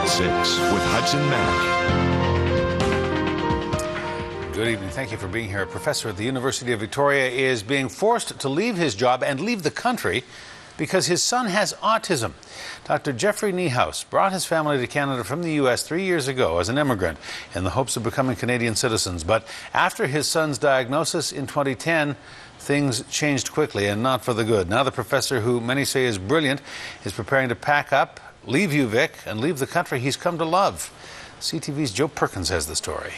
at 6 with Hudson Mack. Good evening. Thank you for being here. A professor at the University of Victoria is being forced to leave his job and leave the country because his son has autism. Dr. Jeffrey Niehaus brought his family to Canada from the U.S. 3 years ago as an immigrant in the hopes of becoming Canadian citizens. But after his son's diagnosis in 2010, things changed quickly, and not for the good. Now the professor, who many say is brilliant, is preparing to pack up, leave UVic, and leave the country he's come to love. CTV's Joe Perkins has the story.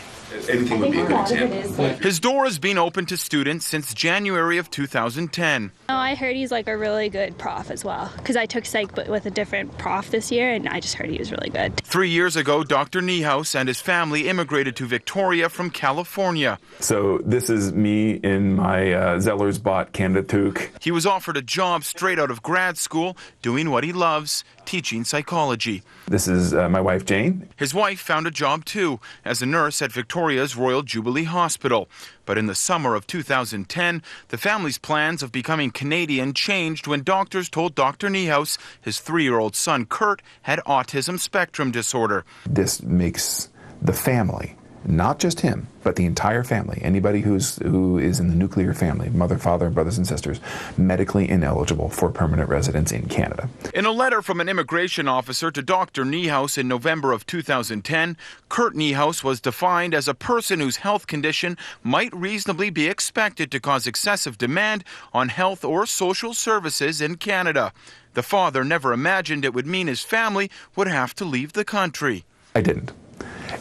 Anything would be a good example. His door has been open to students since January of 2010. I heard he's like a really good prof as well, because I took psych but with a different prof this year, and I just heard he was really good. 3 years ago, Dr. Niehaus and his family immigrated to Victoria from California. So this is me in my Zellersbot Canada toque. He was offered a job straight out of grad school, doing what he loves, teaching psychology. This is my wife, Jane. His wife found a job too, as a nurse at Victoria's Royal Jubilee Hospital. But in the summer of 2010, the family's plans of becoming Canadian changed when doctors told Dr. Niehaus his 3-year-old son, Kurt, had autism spectrum disorder. This makes the family, not just him, but the entire family, anybody who is in the nuclear family, mother, father, brothers and sisters, medically ineligible for permanent residence in Canada. In a letter from an immigration officer to Dr. Niehaus in November of 2010, Kurt Niehaus was defined as a person whose health condition might reasonably be expected to cause excessive demand on health or social services in Canada. The father never imagined it would mean his family would have to leave the country. I didn't.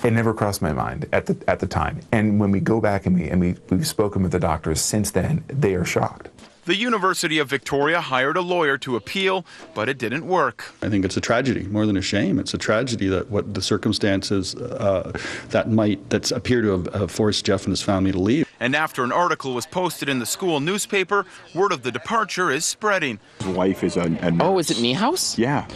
It never crossed my mind at the time. And when we go back and we've spoken with the doctors since then, they are shocked. The University of Victoria hired a lawyer to appeal, but it didn't work. I think it's a tragedy more than a shame. It's a tragedy that what the circumstances that appear to have forced Jeff and his family to leave. And after an article was posted in the school newspaper, word of the departure is spreading. His wife is a nurse. Oh, is it Niehaus? Yeah.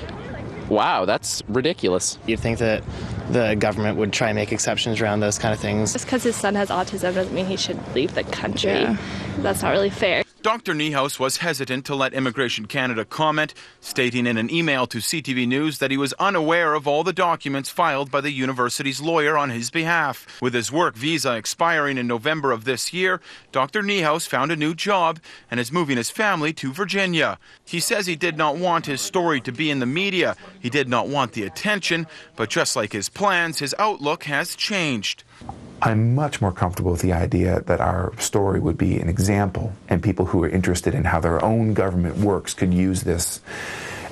Wow, that's ridiculous. You'd think that the government would try and make exceptions around those kind of things. Just because his son has autism doesn't mean he should leave the country. Yeah. That's not really fair. Dr. Niehaus was hesitant to let Immigration Canada comment, stating in an email to CTV News that he was unaware of all the documents filed by the university's lawyer on his behalf. With his work visa expiring in November of this year, Dr. Niehaus found a new job and is moving his family to Virginia. He says he did not want his story to be in the media. He did not want the attention, but just like his plans, his outlook has changed. I'm much more comfortable with the idea that our story would be an example, and people who are interested in how their own government works could use this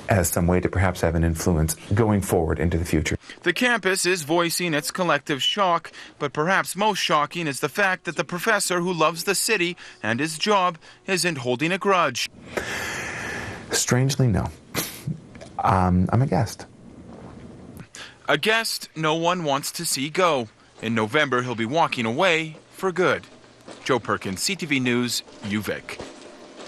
as some way to perhaps have an influence going forward into the future. The campus is voicing its collective shock, but perhaps most shocking is the fact that the professor who loves the city and his job isn't holding a grudge. Strangely, no. I'm a guest. A guest no one wants to see go. In November, he'll be walking away for good. Joe Perkins, CTV News, UVic.